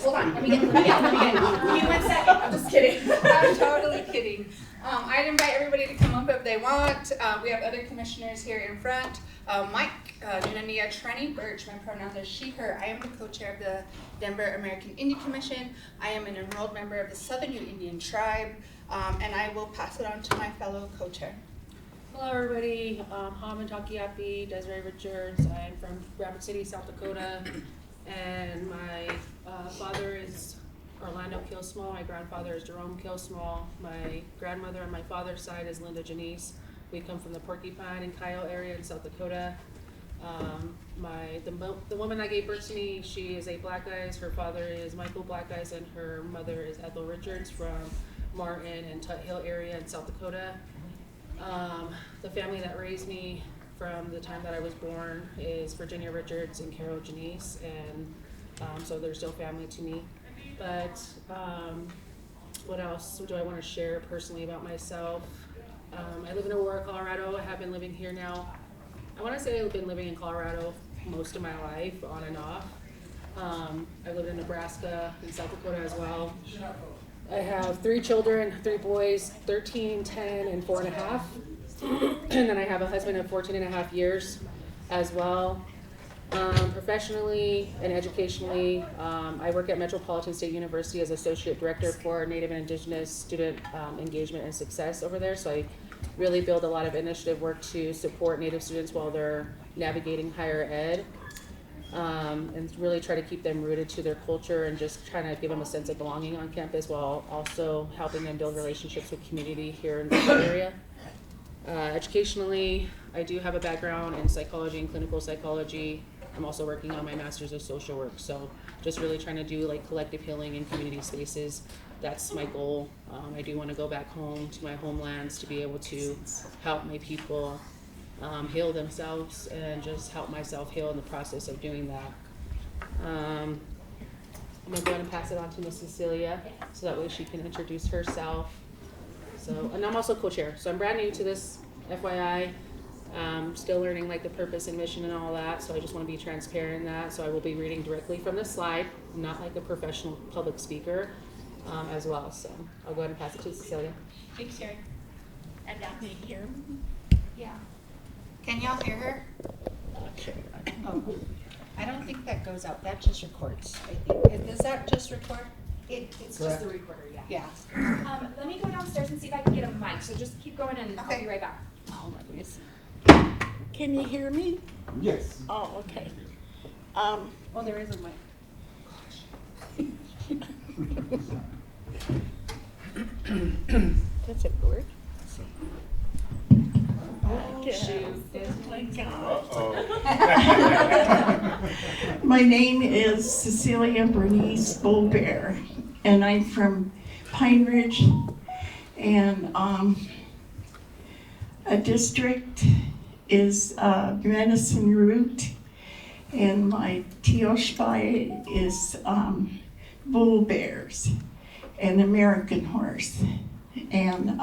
hold on. Let me get. Give me 1 second. I'm just kidding. I'm totally kidding. I'd invite everybody to come up if they want. We have other commissioners here in front. Mike, Nunania Trenny Birch, my pronouns are she, her. I am the co-chair of the Denver American Indian Commission. I am an enrolled member of the Southern Ute Indian Tribe, and I will pass it on to my fellow co-chair. Hello everybody, Haman Takiapi, Desiree Richards. I'm from Rapid City, South Dakota, and my father is Orlando Kilsmall, my grandfather is Jerome Kilsmall, my grandmother on my father's side is Linda Janice. We come from the Porcupine and Kyle area in South Dakota. The woman that gave birth to me, she is a Black Eyes, her father is Michael Black Eyes, and her mother is Ethel Richards from Martin and Tut Hill area in South Dakota. The family that raised me from the time that I was born is Virginia Richards and Carol Janice, and so they're still family to me. But what else do I want to share personally about myself? I live in Aurora, Colorado. I have been living here now. I want to say I've been living in Colorado most of my life, on and off. I've lived in Nebraska and South Dakota as well. I have 3 children, 3 boys, 13, 10, and 4.5. And then I have a husband of 14.5 years as well. Professionally and educationally, I work at Metropolitan State University as Associate Director for Native and Indigenous Student Engagement and Success over there. So I really build a lot of initiative work to support Native students while they're navigating higher ed. And really try to keep them rooted to their culture and just trying to give them a sense of belonging on campus while also helping them build relationships with community here in the area. Educationally, I do have a background in psychology and clinical psychology. I'm also working on my master's of social work, so just really trying to do like collective healing in community spaces. That's my goal. I do want to go back home to my homelands to be able to help my people heal themselves and just help myself heal in the process of doing that. I'm gonna go ahead and pass it on to Miss Cecilia so that way she can introduce herself. So, and I'm also co-chair, so I'm brand new to this, FYI. Still learning like the purpose and mission and all that, so I just want to be transparent in that. So I will be reading directly from the slide, not like a professional public speaker as well. So I'll go ahead and pass it to Cecilia. Thanks, Sherry. And down here. Yeah. Can y'all hear her? Okay. Oh, I don't think that goes out. That just records, I think. Does that just record? It's just the recorder, yeah. Yeah. Let me go downstairs and see if I can get a mic, so just keep going and Okay. I'll be right back. Oh, let me see. Can you hear me? Yes. Oh, okay. Oh, there is a mic. Does it work? Oh, shoot. Oh my God. Uh-oh. My name is Cecilia Bernice Beaubear, and I'm from Pine Ridge, and a district is Medicine Root, and my Teoshpai is Bull Bears, and American Horse, and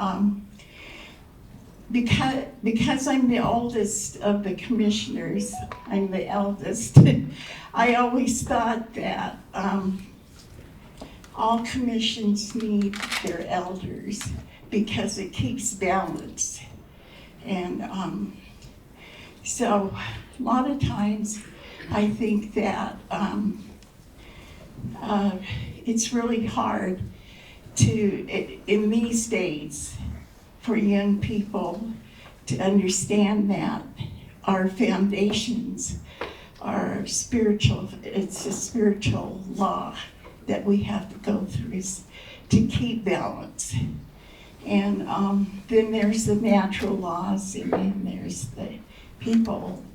because I'm the oldest of the commissioners, I'm the eldest, I always thought that all commissions need their elders because it keeps balance. And so a lot of times I think that it's really hard in these days for young people to understand that our foundations are spiritual. It's a spiritual law that we have to go through is to keep balance. And then there's the natural laws, and then there's the people,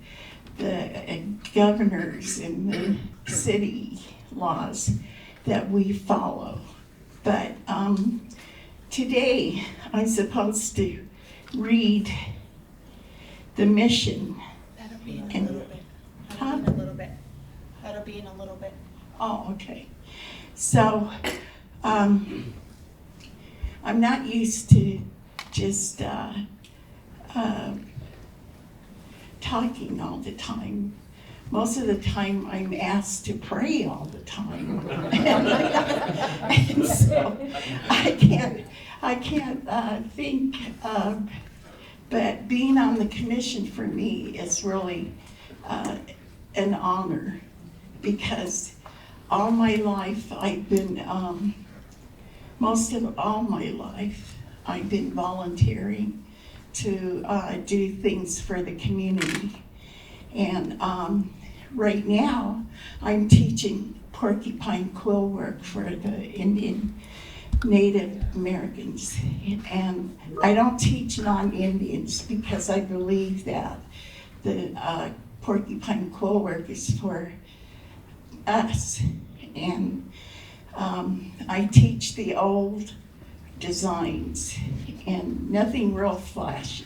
the governors and the city laws that we follow. But today I'm supposed to read the mission. That'll be in a little bit. That'll be in a little bit. That'll be in a little bit. Oh, okay. So I'm not used to just talking all the time, most of the time I'm asked to pray all the time. And so I can't think, but being on the commission for me is really an honor, because all my life I've been, most of all my life, I've been volunteering to do things for the community. And right now, I'm teaching porcupine quill work for the Indian Native Americans. And I don't teach non-Indians because I believe that the porcupine quill work is for us. And I teach the old designs and nothing real flashy,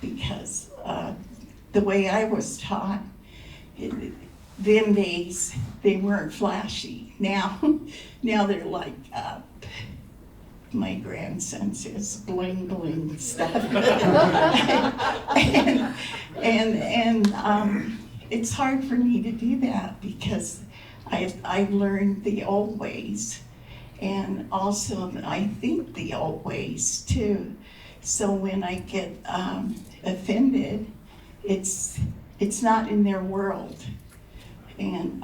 because the way I was taught, them days, they weren't flashy. Now they're like, my grandson says bling bling stuff. and it's hard for me to do that because I've learned the old ways, and also I think the old ways too. So when I get offended, it's not in their world. And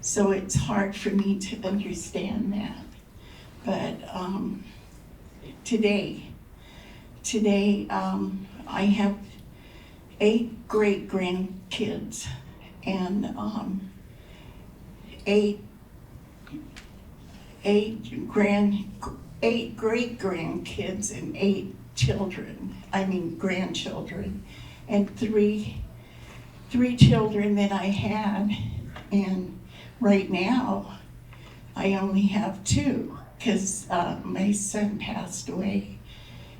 so it's hard for me to understand that. But today I have 8 great grandkids and 8 great grandkids and 8 grandchildren, and 3 children that I had, and right now I only have 2 because my son passed away,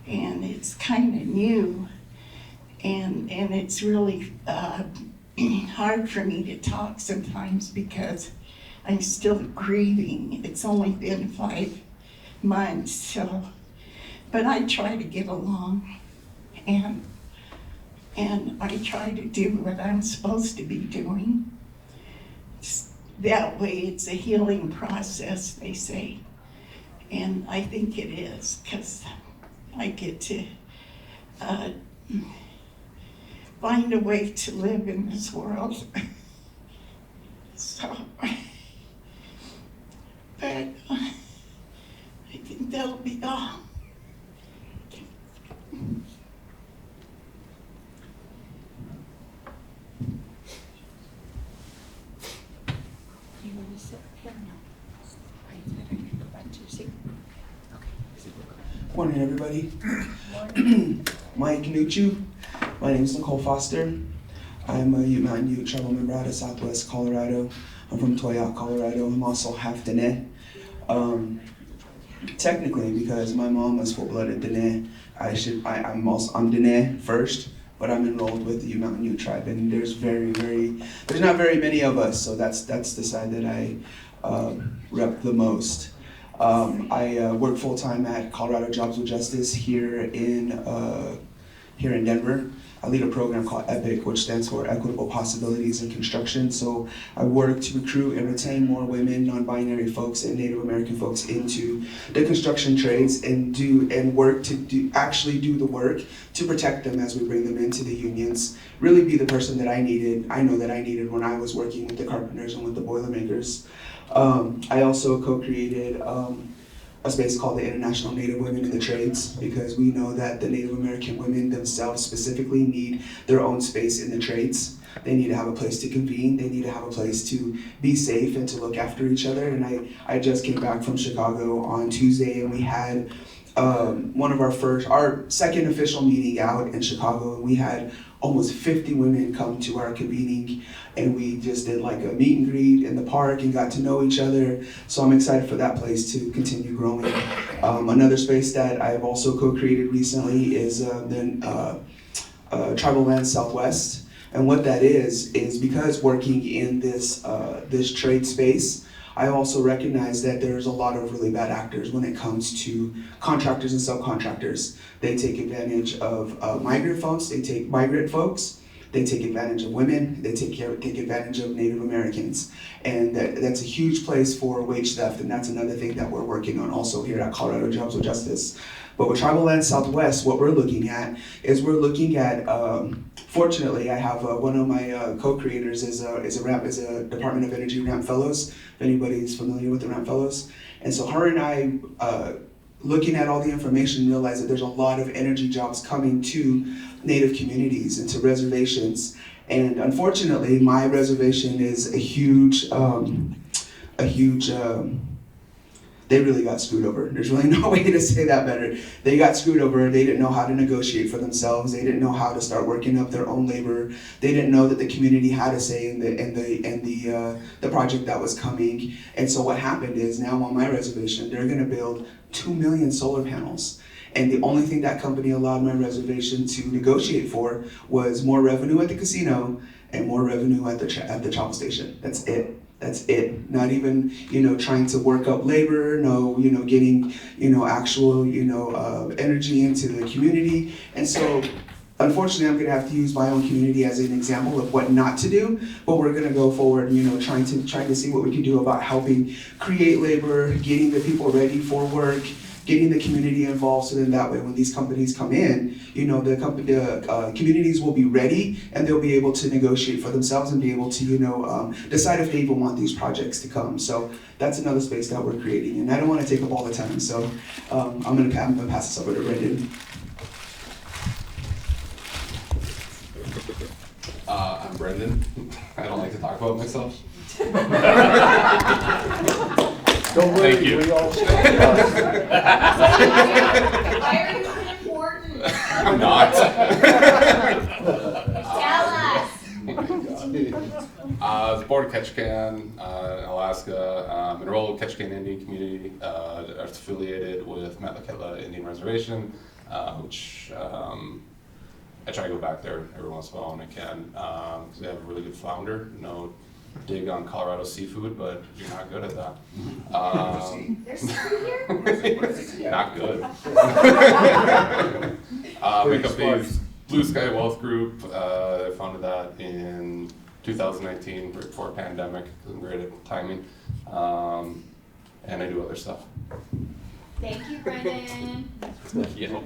and it's kind of new, and it's really hard for me to talk sometimes because I'm still grieving. It's only been 5 months, so, but I try to get along, and I try to do what I'm supposed to be doing. That way it's a healing process, they say. And I think it is, because I get to find a way to live in this world. So, but I think that'll be all. You want to sit here now? I better go back to your seat. Morning, everybody. Mike Nuchu. My name is Nicole Foster. I'm a Ute Mountain Ute tribal member out of Southwest Colorado. I'm from Toyac, Colorado. I'm also half Dene. Technically, because my mom was full-blooded Dene, I'm Dene first, but I'm enrolled with the Ute Mountain Ute tribe, and there's not very many of us, so that's the side that I rep the most. I work full-time at Colorado Jobs with Justice here in Denver. I lead a program called EPIC, which stands for Equitable Possibilities in Construction. So I work to recruit and retain more women, non-binary folks, and Native American folks into the construction trades, and work to actually do the work to protect them as we bring them into the unions. Really be the person that I know that I needed when I was working with the carpenters and with the Boilermakers. I also co-created a space called the International Native Women in the Trades, because we know that the Native American women themselves specifically need their own space in the trades. They need to have a place to convene, they need to have a place to be safe and to look after each other. And I just came back from Chicago on Tuesday, and we had our second official meeting out in Chicago, and we had almost 50 women come to our convening, and we just did like a meet and greet in the park and got to know each other. So I'm excited for that place to continue growing. Another space that I've also co-created recently is the Tribal Land Southwest. And what that is because working in this trade space, I also recognize that there's a lot of really bad actors when it comes to contractors and subcontractors. They take advantage of migrant folks, they take migrant folks, They take advantage of women, they take advantage of Native Americans. And that's a huge place for wage theft, and that's another thing that we're working on also here at Colorado Jobs with Justice. But with Tribal Land Southwest, what we're looking at, fortunately, I have one of my co-creators is a Department of Energy Ramp Fellows, if anybody's familiar with the Ramp Fellows. And so her and I, looking at all the information, realized that there's a lot of energy jobs coming to Native communities and to reservations. And unfortunately, my reservation is a huge they really got screwed over. There's really no way to say that better. They got screwed over. They didn't know how to negotiate for themselves. They didn't know how to start working up their own labor. They didn't know that the community had a say in the project that was coming. And so what happened is now on my reservation, they're going to build 2 million solar panels. And the only thing that company allowed my reservation to negotiate for was more revenue at the casino and more revenue at the travel station. That's it. That's it. Not even, trying to work up labor, getting, actual, energy into the community. And so, unfortunately, I'm going to have to use my own community as an example of what not to do. But we're going to go forward, trying to see what we can do about helping create labor, getting the people ready for work, getting the community involved, so then that way when these companies come in, the communities will be ready and they'll be able to negotiate for themselves and be able to decide if they even want these projects to come. So that's another space that we're creating, and I don't want to take up all the time, so I'm gonna pass this over to Brendan. I'm Brendan. I don't like to talk about myself. Don't worry, Thank you. we all Why are you important? I'm not. Tell us. Born in Ketchikan, Alaska, enrolled Ketchikan Indian Community, affiliated with Metlakatla Indian Reservation, which I try to go back there every once in a while when I can, because they have a really good flounder. No dig on Colorado seafood, but you're not good at that. There's seafood here? Not good. Make up the Blue Sky Wealth Group. I founded that in 2019, right before pandemic. I'm great at timing, and I do other stuff. Thank you, Brendan. Yeah.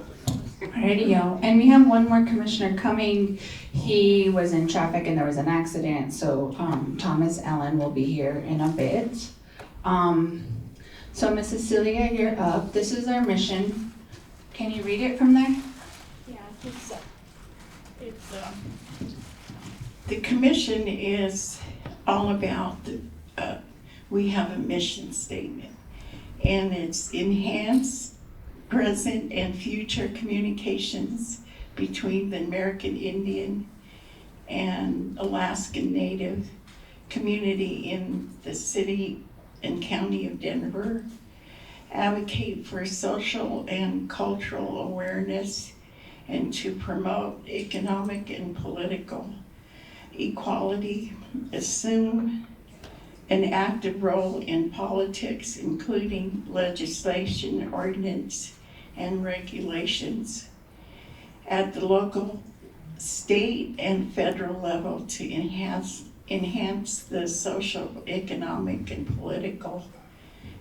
Radio. And we have one more commissioner coming. He was in traffic and there was an accident, so Thomas Allen will be here in a bit. So Miss Cecilia, you're up. This is our mission. Can you read it from there? Yeah, the commission is all about, we have a mission statement, and it's enhance present and future communications between the American Indian and Alaskan Native community in the city and county of Denver, advocate for social and cultural awareness, and to promote economic and political equality, assume an active role in politics, including legislation, ordinance, and regulations at the local, state, and federal level to enhance the social, economic, and political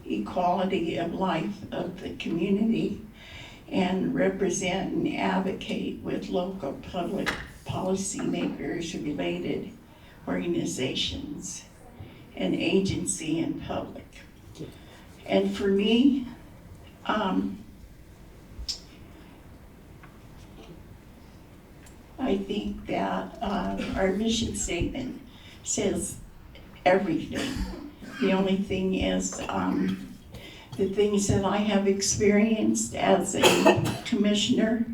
equality of life of the community, and represent and advocate with local public policymakers, related organizations, and agency and public. And for me, I think that our mission statement says everything. The only thing is the things that I have experienced as a commissioner,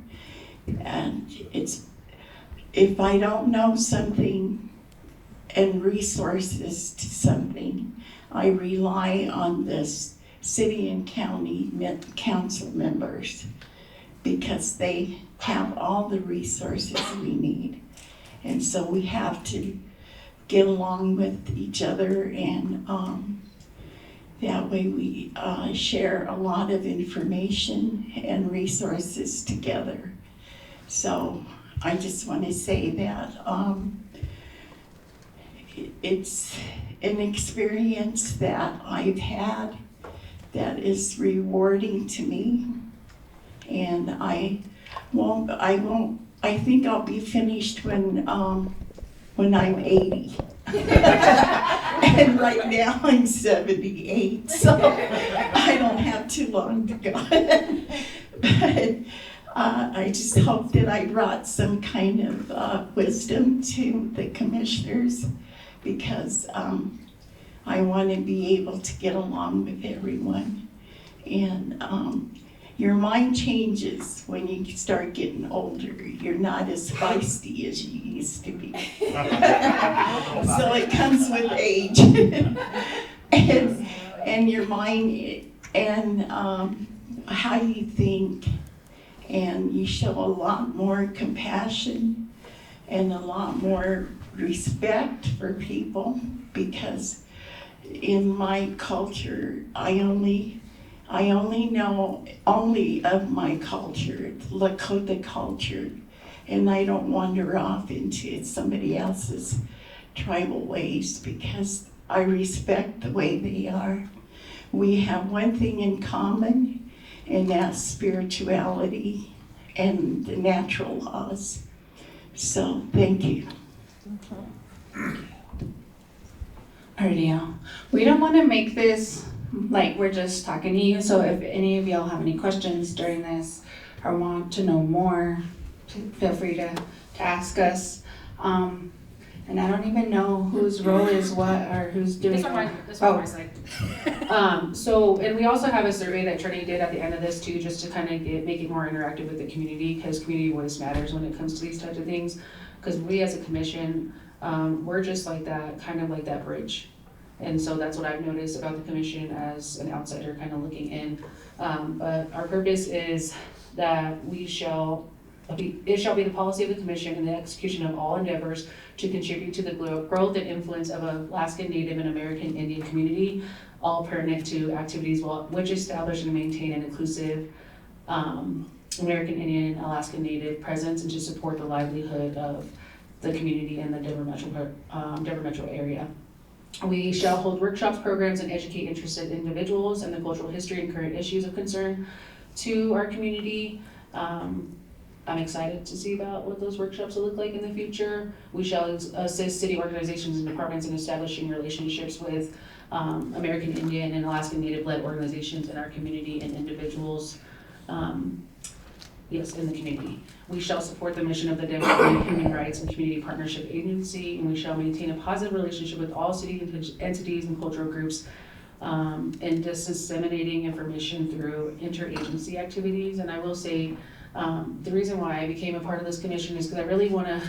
and it's, if I don't know something and resources to something, I rely on this city and county council members, because they have all the resources we need. And so we have to get along with each other, and that way we share a lot of information and resources together. So I just want to say that it's an experience that I've had that is rewarding to me, and I think I'll be finished when I'm 80. And right now I'm 78, so I don't have too long to go. But I just hope that I brought some kind of wisdom to the commissioners, because I want to be able to get along with everyone. And your mind changes when you start getting older. You're not as feisty as you used to be. So it comes with age. and your mind and how you think. And you show a lot more compassion and a lot more respect for people, because in my culture, I only know of my culture, Lakota culture, and I don't wander off into somebody else's tribal ways, because I respect the way they are. We have one thing in common, and that's spirituality and the natural laws. So, thank you. Alrighty, we don't want to make this like we're just talking to you, so if any of y'all have any questions during this or want to know more, feel free to ask us. And I don't even know whose role is what or who's doing what. This on my side. So, and we also have a survey that Trinity did at the end of this too, just to kind of make it more interactive with the community, because community voice matters when it comes to these types of things. Because we as a commission, we're just like that, kind of like that bridge. And so that's what I've noticed about the commission as an outsider kind of looking in. But our purpose is that it shall be the policy of the commission and the execution of all endeavors to contribute to the growth and influence of Alaskan Native and American Indian community, all pertinent to activities which establish and maintain an inclusive American Indian and Alaskan Native presence, and to support the livelihood of the community in the Denver metro area. We shall hold workshops, programs, and educate interested individuals in the cultural history and current issues of concern to our community. I'm excited to see about what those workshops will look like in the future. We shall assist city organizations and departments in establishing relationships with American Indian and Alaskan Native-led organizations in our community and individuals, in the community. We shall support the mission of the Denver Human Rights and Community Partnership Agency, and we shall maintain a positive relationship with all city entities and cultural groups in disseminating information through interagency activities. And I will say, the reason why I became a part of this commission is because I really want to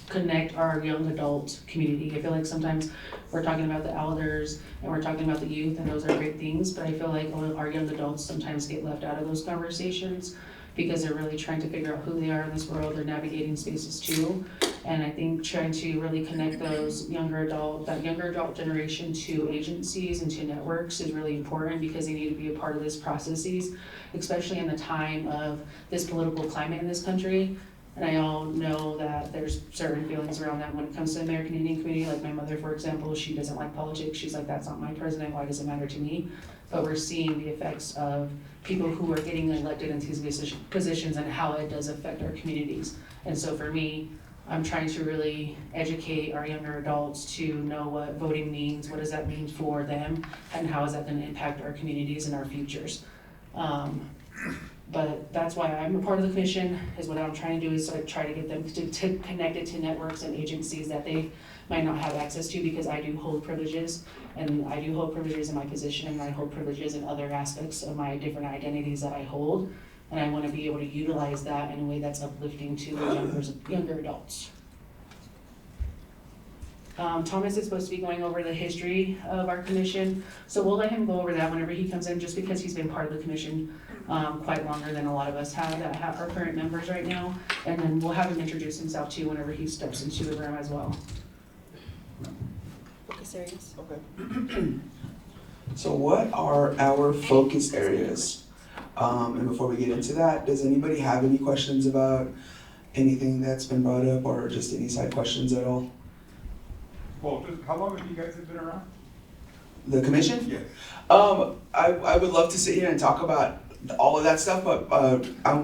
connect our young adult community. I feel like sometimes we're talking about the elders and we're talking about the youth, and those are great things, but I feel like our young adults sometimes get left out of those conversations because they're really trying to figure out who they are in this world. They're navigating spaces too. And I think trying to really connect that younger adult generation to agencies and to networks is really important, because they need to be a part of this processes, especially in the time of this political climate in this country. And I all know that there's certain feelings around that when it comes to the American Indian community. Like my mother, for example, she doesn't like politics. She's like, that's not my president, why does it matter to me? But we're seeing the effects of people who are getting elected into these positions and how it does affect our communities. And so for me, I'm trying to really educate our younger adults to know what voting means, what does that mean for them, and how is that going to impact our communities and our futures. But that's why I'm a part of the commission, is what I'm trying to do is try to get them to connect it to networks and agencies that they might not have access to, because I do hold privileges, and I do hold privileges in my position, and I hold privileges in other aspects of my different identities that I hold. And I want to be able to utilize that in a way that's uplifting to the younger adults. Thomas is supposed to be going over the history of our commission, so we'll let him go over that whenever he comes in, just because he's been part of the commission quite longer than a lot of us have that have our current members right now. And then we'll have him introduce himself too whenever he steps into the room as well. Focus areas. Okay. So what are our focus areas? And before we get into that, does anybody have any questions about anything that's been brought up or just any side questions at all? Well, how long have you guys been around? The commission? Yes. I would love to sit here and talk about all of that stuff, but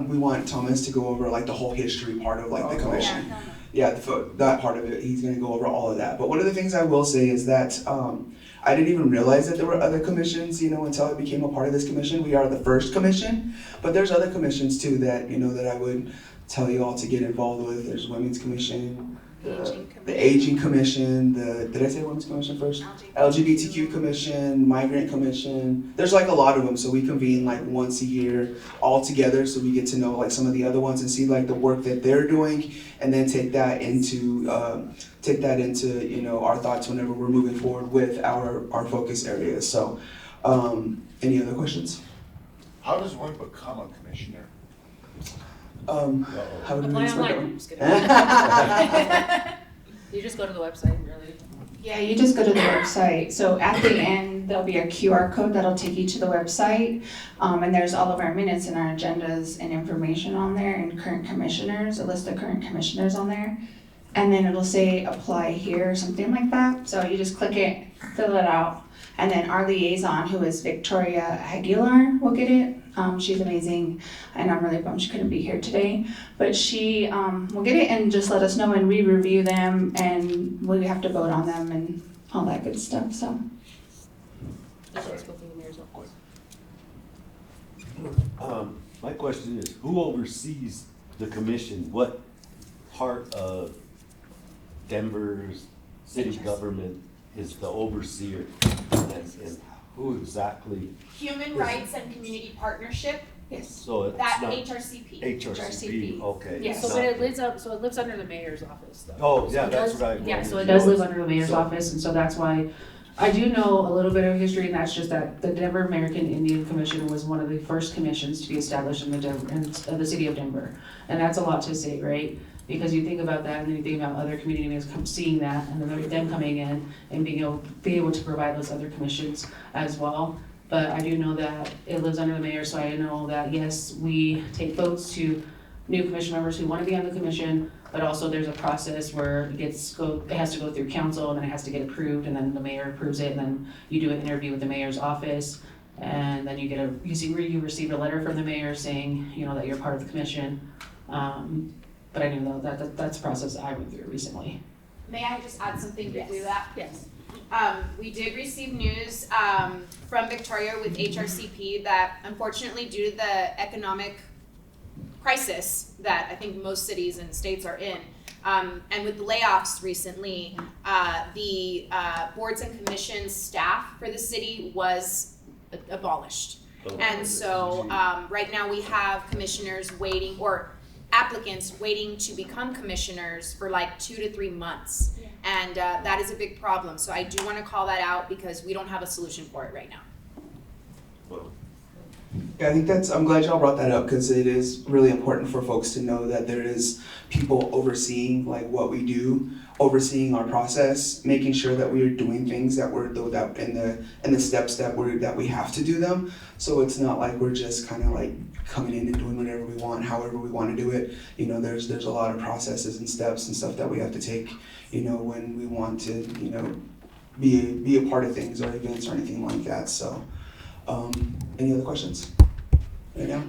we want Thomas to go over like the whole history part of like the commission. Yeah, that part of it, he's gonna go over all of that. But one of the things I will say is that I didn't even realize that there were other commissions, until I became a part of this commission. We are the first commission, but there's other commissions too that, that I would tell you all to get involved with. There's Women's Commission, the Aging Commission, did I say Women's Commission first? LGBTQ Commission, Migrant Commission. There's like a lot of them, so we convene like once a year all together, so we get to know like some of the other ones and see like the work that they're doing, and then take that into our thoughts whenever we're moving forward with our focus areas. So, any other questions? How does one become a commissioner? How do we Apply start online. that Just kidding. You just go to the website, really. Yeah, you just go to the website. So at the end, there'll be a QR code that'll take you to the website. And there's all of our minutes and our agendas and information on there, and current commissioners, a list of current commissioners on there. And then it'll say apply here or something like that. So you just click it, fill it out. And then our liaison, who is Victoria Aguilar, will get it. She's amazing, and I'm really bummed she couldn't be here today. But she will get it and just let us know, and we review them, and we have to vote on them and all that good stuff. So Just go through the mayor's office. My question is, who oversees the commission? What part of Denver's city government is the overseer? And who exactly? Human Rights and Community Partnership, yes, So it's that not HRCP. HRCP, okay. Yes. it's So, but not- it lives under the mayor's office, though. Oh, So yeah, it that's does- right. Yeah, so it does live under the mayor's So- office, and so that's why, I do know a little bit of history, and that's just that the Denver American Indian Commission was one of the first commissions to be established in the city of Denver. And that's a lot to say, right? Because you think about that, and then you think about other community members seeing that, and then them coming in and being able to provide those other commissions as well. But I do know that it lives under the mayor, so I know that, yes, we take votes to new commission members who want to be on the commission, but also there's a process where it has to go through council, and then it has to get approved, and then the mayor approves it, and then you do an interview with the mayor's office, and then you receive a letter from the mayor saying, that you're part of the commission. But I do know that that's a process I went through recently. May I just add something quickly to that? Yes. We did receive news from Victoria with HRCP that unfortunately due to the economic crisis that I think most cities and states are in, and with the layoffs recently, the boards and commissions staff for the city was abolished. And so right now we have commissioners waiting, or applicants waiting to become commissioners for like 2 to 3 months. Yeah. And that is a big problem. So I do want to call that out because we don't have a solution for it right now. Yeah, I think I'm glad y'all brought that up, because it is really important for folks to know that there is people overseeing like what we do, overseeing our process, making sure that we are doing things that we're in the steps that we have to do them. So it's not like we're just kind of like coming in and doing whatever we want, however we want to do it. There's a lot of processes and steps and stuff that we have to take, when we want to, be a part of things or events or anything like that. So, any other questions right now?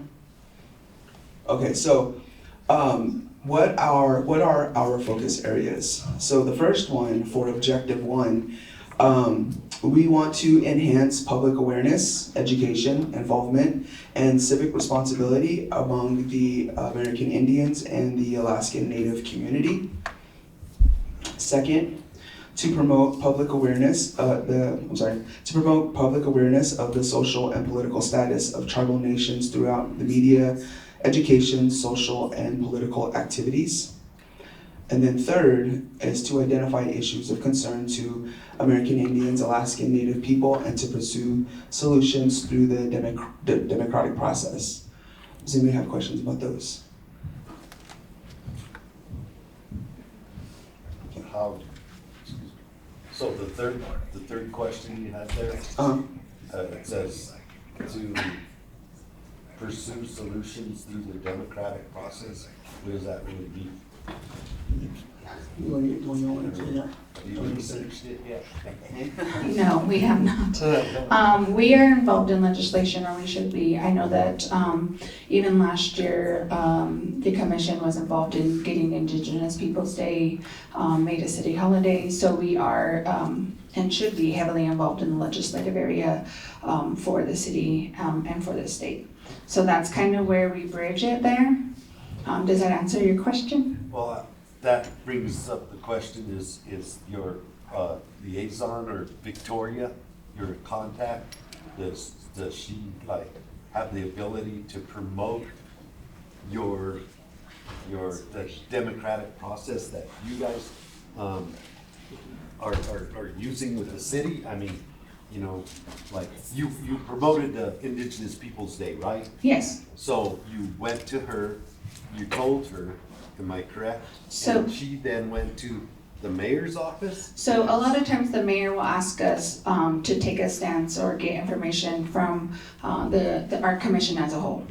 Okay, so what are our focus areas? So the first one, for objective 1, we want to enhance public awareness, education, involvement, and civic responsibility among the American Indians and the Alaskan Native community. Second, to promote public awareness of the social and political status of tribal nations throughout the media, education, social, and political activities. And then third is to identify issues of concern to American Indians, Alaskan Native people, and to pursue solutions through the democratic process. Does anybody have questions about those? So the third question you had there, it says to pursue solutions through the democratic process? What does that really mean? You want to say that? Have you researched it yet? No, we have not. We are involved in legislation, or we should be. I know that even last year, the commission was involved in getting Indigenous Peoples' Day made a city holiday. So we are and should be heavily involved in the legislative area for the city and for the state. So that's kind of where we bridge it there. Does that answer your question? Well, that brings up the question, is your liaison or Victoria, your contact, does she like have the ability to promote the democratic process that you guys are using with the city? I mean, you know, like you promoted the Indigenous Peoples' Day, right? Yes. So you went to her, you told her, am I correct? So- And she then went to the mayor's office? So a lot of times the mayor will ask us to take a stance or get information from our commission as a whole.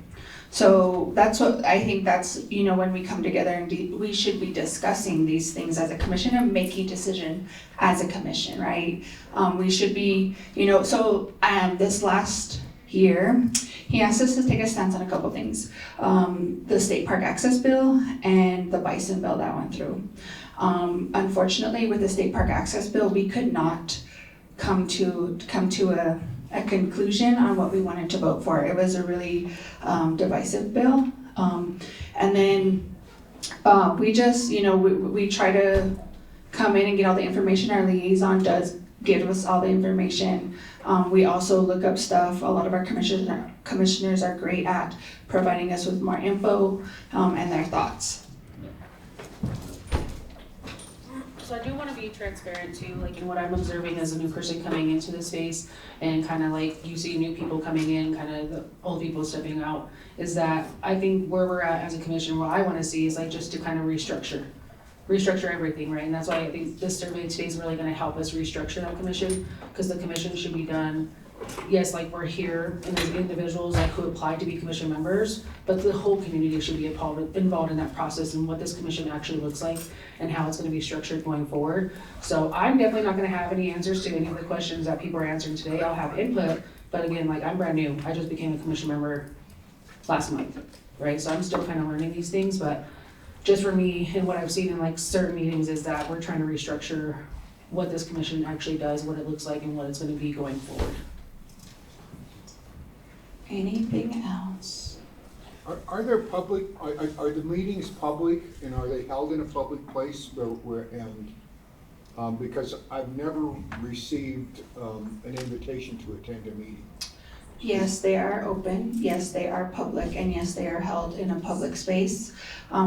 So that's what I think, that's, you know, when we come together and we should be discussing these things as a commission and making decision as a commission, right? We should be, you know, so this last year, he asked us to take a stance on a couple things. The state park access bill and the bison bill that went through. Unfortunately, with the state park access bill, we could not come to a conclusion on what we wanted to vote for. It was a really divisive bill. And then we just, you know, we try to come in and get all the information. Our liaison does give us all the information. We also look up stuff. A lot of our commissioners are great at providing us with more info and their thoughts. So I do want to be transparent too, like in what I'm observing as a new person coming into this space, and kind of like you see new people coming in, kind of the old people stepping out, is that I think where we're at as a commission, what I want to see is like just to kind of restructure everything, right? And that's why I think this survey today is really going to help us restructure that commission, because the commission should be done, yes, like we're here and there's individuals like who apply to be commission members, but the whole community should be involved in that process and what this commission actually looks like and how it's going to be structured going forward. So I'm definitely not going to have any answers to any of the questions that people are answering today. I'll have input, but again, like I'm brand new. I just became a commission member last month, right? So I'm still kind of learning these things, but just for me and what I've seen in like certain meetings is that we're trying to restructure what this commission actually does, what it looks like, and what it's going to be going forward. Anything else? Are there public, are the meetings public, and are they held in a public place because I've never received an invitation to attend a meeting? Yes, they are open. Yes, they are public, and yes, they are held in a public space.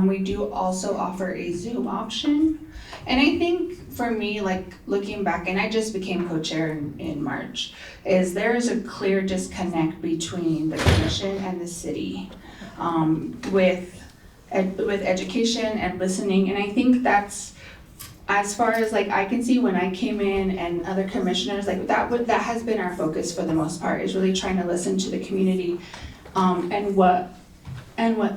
We do also offer a Zoom option. And I think for me, like looking back, and I just became co-chair in March, is there is a clear disconnect between the commission and the city with education and listening. And I think that's, as far as like I can see when I came in and other commissioners, like that has been our focus for the most part, is really trying to listen to the community and what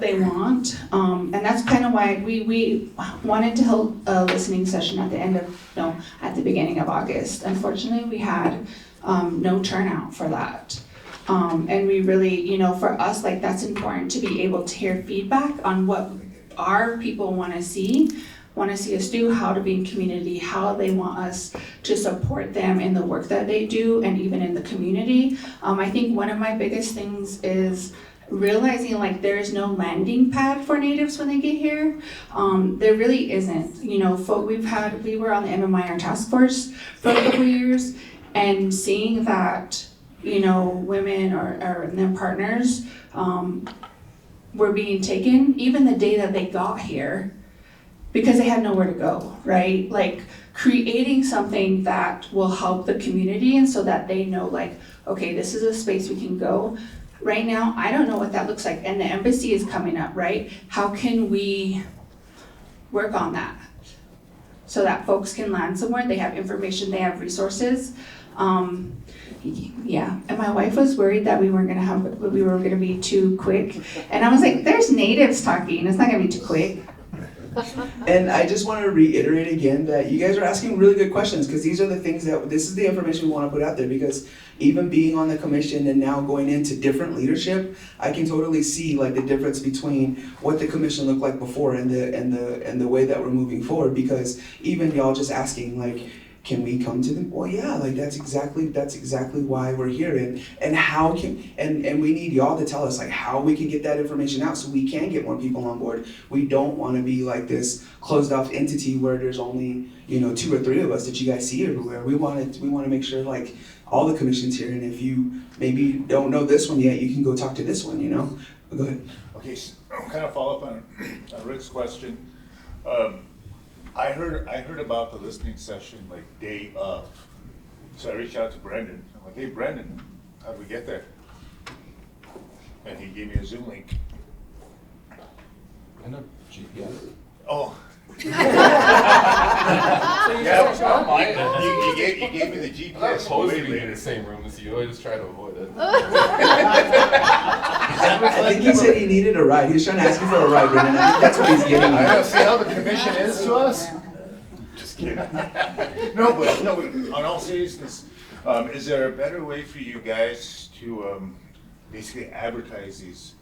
they want. And that's kind of why we wanted to hold a listening session at the beginning of August. Unfortunately, we had no turnout for that. And we really, you know, for us, like that's important to be able to hear feedback on what our people want to see us do, how to be in community, how they want us to support them in the work that they do, and even in the community. I think one of my biggest things is realizing like there is no landing pad for Natives when they get here. There really isn't. You know, we were on the MMIR task force for a couple of years, and seeing that, you know, women or their partners were being taken even the day that they got here, because they had nowhere to go, right? Like creating something that will help the community, and so that they know like, okay, this is a space we can go. Right now, I don't know what that looks like, and the embassy is coming up, right? How can we work on that so that folks can land somewhere, they have information, they have resources, Yeah, and my wife was worried that we were gonna be too quick. And I was like, there's natives talking, it's not gonna be too quick. And I just want to reiterate again that you guys are asking really good questions, because these are the things this is the information we want to put out there, because even being on the commission and now going into different leadership, I can totally see like the difference between what the commission looked like before and the way that we're moving forward, because even y'all just asking like, can we come to them? Well, yeah, like that's exactly why we're here, and how can and we need y'all to tell us like how we can get that information out so we can get more people on board. We don't want to be like this closed off entity where there's only 2 or 3 of us that you guys see everywhere. We want to make sure like all the commission's here, and if you maybe don't know this one yet, you can go talk to this one. Go ahead. Okay, so I'll kind of follow up on Rick's question. I heard about the listening session like day of. So I reached out to Brendan. I'm like, hey Brendan, how do we get there? And he gave me a Zoom link. I know GPS. Oh. Yeah, you gave me the GPS. I'm not supposed to way be in later. the same room as you. I just try to avoid it. I think he said he needed a ride. He was trying to ask you for a ride, Brendan. I think that's what he's getting I at. don't see how the commission is to us. Just kidding. No, but on all seriousness, is there a better way for you guys to basically advertise these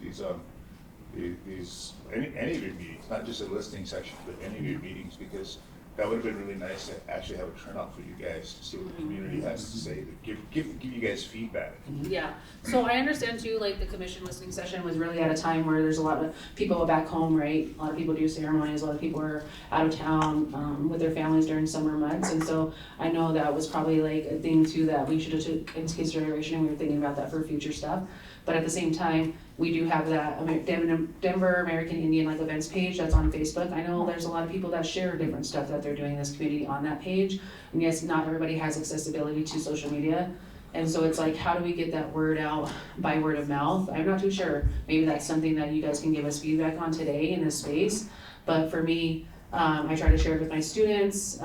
any of your meetings, not just a listening section, but any of your meetings? Because that would have been really nice to actually have a turnout for you guys to see what the community has to say, to give you guys feedback. Yeah, so I understand too, like the commission listening session was really at a time where there's a lot of people back home, right? A lot of people do ceremonies, a lot of people are out of town with their families during summer months. And so I know that was probably like a thing too that we should have took into consideration, and we were thinking about that for future stuff. But at the same time, we do have that Denver American Indian like events page that's on Facebook. I know there's a lot of people that share different stuff that they're doing in this community on that page. And yes, not everybody has accessibility to social media. And so it's like, how do we get that word out by word of mouth? I'm not too sure. Maybe that's something that you guys can give us feedback on today in this space. But for me, I try to share it with my students.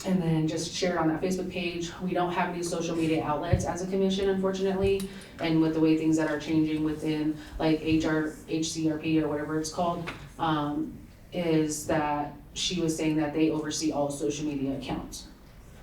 And then just share it on that Facebook page. We don't have these social media outlets as a commission, unfortunately, and with the way things that are changing within like HCRP or whatever it's called, is that she was saying that they oversee all social media accounts.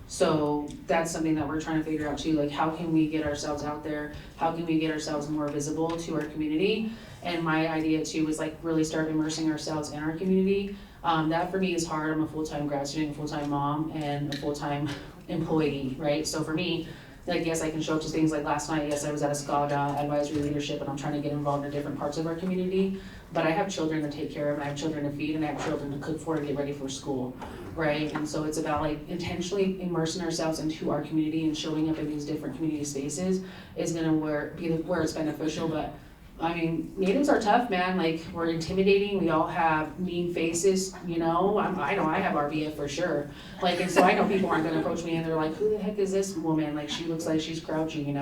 So that's something that we're trying to figure out too, like how can we get ourselves out there? How can we get ourselves more visible to our community? And my idea too was like really start immersing ourselves in our community. That for me is hard. I'm a full-time grad student, a full-time mom, and a full-time employee, right? So for me, like, yes, I can show up to things like last night. Yes, I was at a SCADA advisory leadership, and I'm trying to get involved in different parts of our community. But I have children to take care of, and I have children to feed, and I have children to cook for and get ready for school, right? And so it's about like intentionally immersing ourselves into our community and showing up in these different community spaces is gonna be where it's beneficial. But I mean, natives are tough, man. Like, we're intimidating. We all have mean faces, I know I have RBF for sure. Like, and so I know people aren't gonna approach me and they're like, who the heck is this woman? Like, she looks like she's crouching,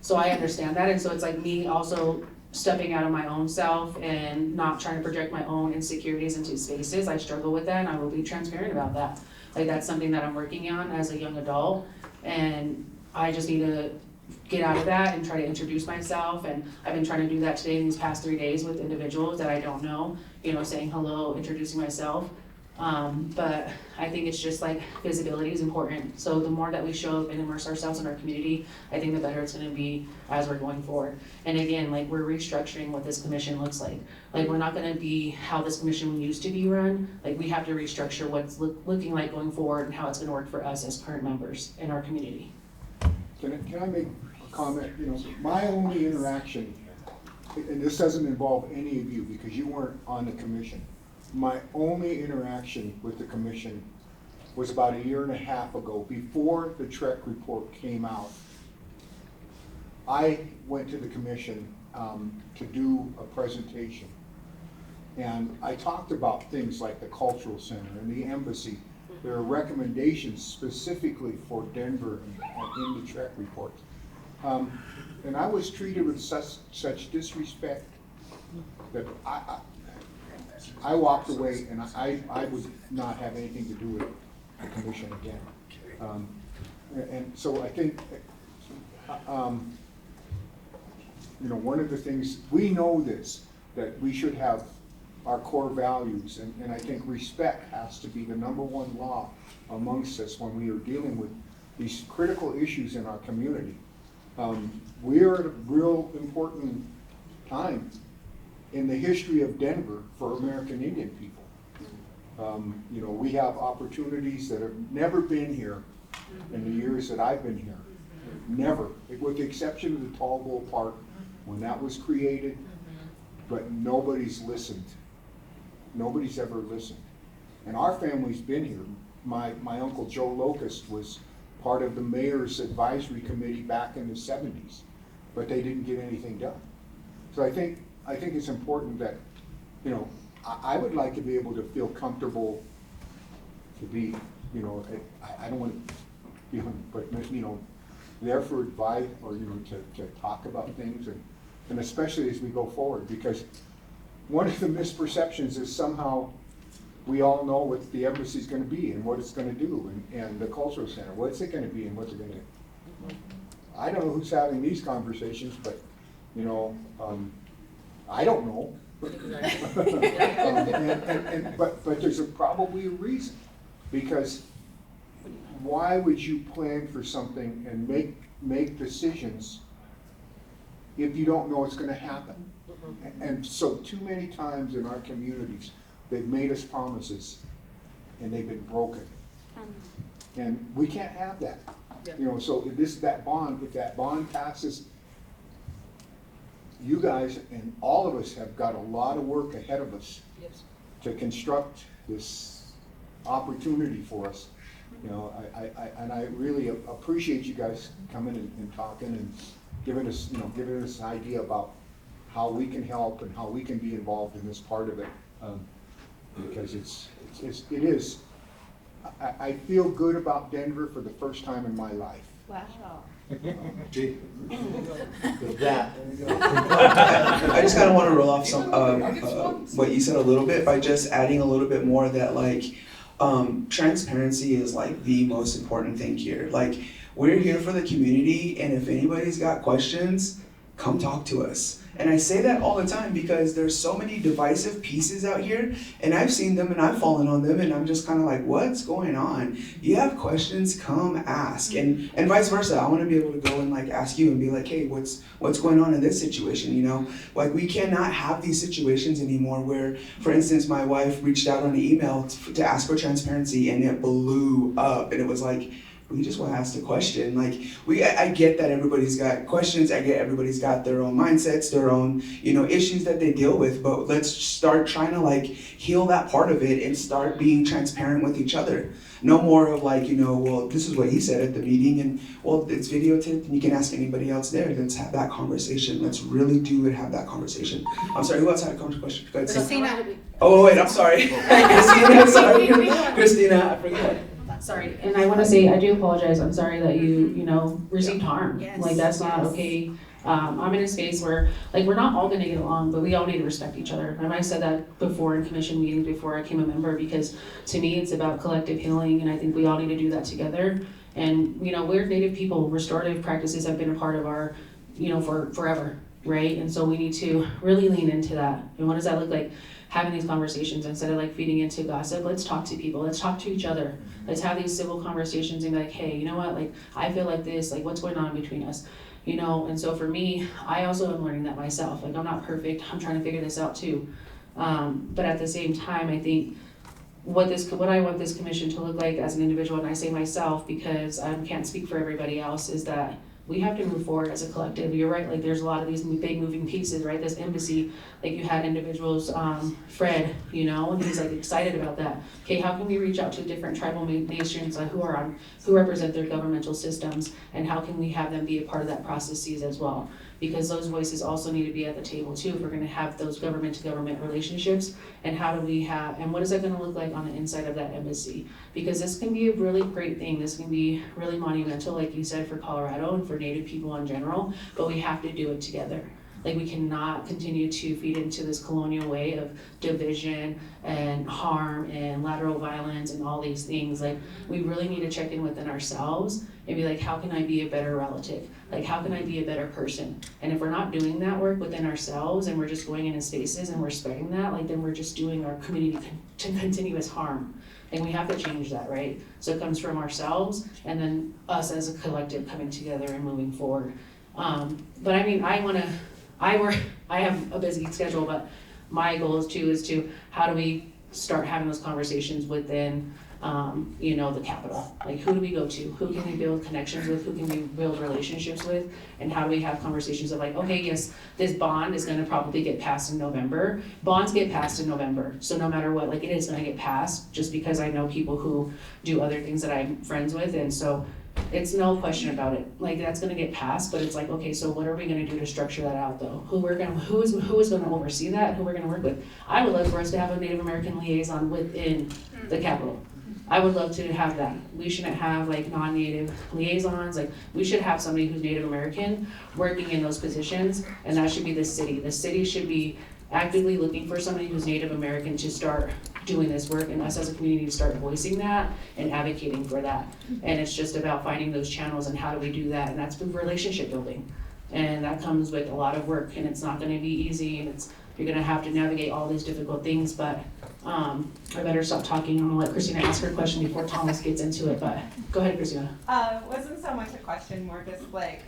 So I understand that. And so it's like me also stepping out of my own self and not trying to project my own insecurities into spaces. I struggle with that, and I will be transparent about that. Like, that's something that I'm working on as a young adult, and I just need to get out of that and try to introduce myself. And I've been trying to do that today in these past 3 days with individuals that I don't know, saying hello, introducing myself. But I think it's just like visibility is important. So the more that we show up and immerse ourselves in our community, I think the better it's gonna be as we're going forward. And again, like, we're restructuring what this commission looks like. Like, we're not gonna be how this commission used to be run. Like, we have to restructure what's looking like going forward and how it's gonna work for us as current members in our community. Can I make a comment? My only interaction, and this doesn't involve any of you because you weren't on the commission. My only interaction with the commission was about 1.5 years ago, before the TREC report came out. I went to the commission to do a presentation. And I talked about things like the cultural center and the embassy. There are recommendations specifically for Denver in the TREC report. And I was treated with such disrespect that I walked away, and I would not have anything to do with the commission again. And so I think, one of the things, we know this, that we should have our core values, and I think respect has to be the #1 law amongst us when we are dealing with these critical issues in our community. We are at a real important time in the history of Denver for American Indian people. We have opportunities that have never been here in the years that I've been here. Never, with the exception of the Tall Bull Park, when that was created, but nobody's listened. Nobody's ever listened. And our family's been here. My uncle Joe Locust was part of the mayor's advisory committee back in the 70s, but they didn't get anything done. So I think it's important that, I would like to be able to feel comfortable to be, I don't want to, but, there for advice or, to talk about things and especially as we go forward, because one of the misperceptions is somehow we all know what the embassy is going to be and what it's going to do, and the cultural center, what's it going to be and what's it going to do. I don't know who's having these conversations, but, I don't know. But there's probably a reason, because why would you plan for something and make decisions if you don't know it's going to happen? And so too many times in our communities, they've made us promises and they've been broken. And we can't have that. So if that bond passes, you guys and all of us have got a lot of work ahead of us to construct this opportunity for us. I really appreciate you guys coming and talking and giving us an idea about how we can help and how we can be involved in this part of it, because it is. I feel good about Denver for the first time in my life. Wow. With that, I just kind of want to roll off some what you said a little bit by just adding a little bit more that transparency is the most important thing here. We're here for the community, and if anybody's got questions, come talk to us. And I say that all the time because there's so many divisive pieces out here, and I've seen them and I've fallen on them, and I'm just kind of like, what's going on? You have questions, come ask. And vice versa. I want to be able to go and ask you and be like, hey, what's going on in this situation? We cannot have these situations anymore where, for instance, my wife reached out on an email to ask for transparency, and it blew up, and it was we just want to ask the question. I get that everybody's got questions. I get everybody's got their own mindsets, their own, issues that they deal with. But let's start trying to heal that part of it and start being transparent with each other. No more of well, this is what he said at the meeting, and well, it's videotaped, and you can ask anybody else there. Let's have that conversation. Let's really do and have that conversation. I'm sorry, who else had a question? Go ahead, Christina. Oh wait, I'm sorry. Christina, sorry. Christina, I forgot. Sorry, and I want to say I do apologize. I'm sorry that you received harm. Yes. That's not okay. I'm in a space where we're not all gonna get along, but we all need to respect each other. And I said that before in commission meetings before I became a member, because to me it's about collective healing, and I think we all need to do that together. And we're Native people. Restorative practices have been a part of our, for forever, right? And so we need to really lean into that. And what does that look like? Having these conversations instead of feeding into gossip. Let's talk to people. Let's talk to each other. Let's have these civil conversations and be hey, you know what? I feel like this. What's going on between us? And so for me, I also am learning that myself. I'm not perfect. I'm trying to figure this out too. But at the same time, I think what I want this commission to look like as an individual, and I say myself because I can't speak for everybody else, is that we have to move forward as a collective. You're right, there's a lot of these big moving pieces, right? This embassy, you had individuals, Fred, and he's excited about that. Okay, how can we reach out to different tribal nations who represent their governmental systems, and how can we have them be a part of that processes as well? Because those voices also need to be at the table too if we're gonna have those government to government relationships, and what is that gonna look like on the inside of that embassy? Because this can be a really great thing. This can be really monumental, like you said, for Colorado and for Native people in general, but we have to do it together. Like, we cannot continue to feed into this colonial way of division and harm and lateral violence and all these things. Like, we really need to check in within ourselves and be like, how can I be a better relative? Like, how can I be a better person? And if we're not doing that work within ourselves and we're just going into spaces and we're spreading that, like, then we're just doing our community continuous harm. And we have to change that, right? So it comes from ourselves and then us as a collective coming together and moving forward. But I mean, I have a busy schedule, but my goal is to how do we start having those conversations within, the Capitol? Like, who do we go to? Who can we build connections with? Who can we build relationships with? And how do we have conversations of like, okay, yes, this bond is gonna probably get passed in November. Bonds get passed in November. So no matter what, like, it is gonna get passed, just because I know people who do other things that I'm friends with. And so it's no question about it. Like, that's gonna get passed, but it's like, okay, so what are we gonna do to structure that out though? Who is gonna oversee that? Who we're gonna work with? I would love for us to have a Native American liaison within the Capitol. I would love to have that. We shouldn't have like non-Native liaisons. Like, we should have somebody who's Native American working in those positions, and that should be the city. The city should be actively looking for somebody who's Native American to start doing this work, and us as a community to start voicing that and advocating for that. And it's just about finding those channels and how do we do that, and that's relationship building. And that comes with a lot of work, and it's not gonna be easy, and you're gonna have to navigate all these difficult things, but I better stop talking. I'm gonna let Christina ask her question before Thomas gets into it, but go ahead, Christina. Wasn't so much a question, more just like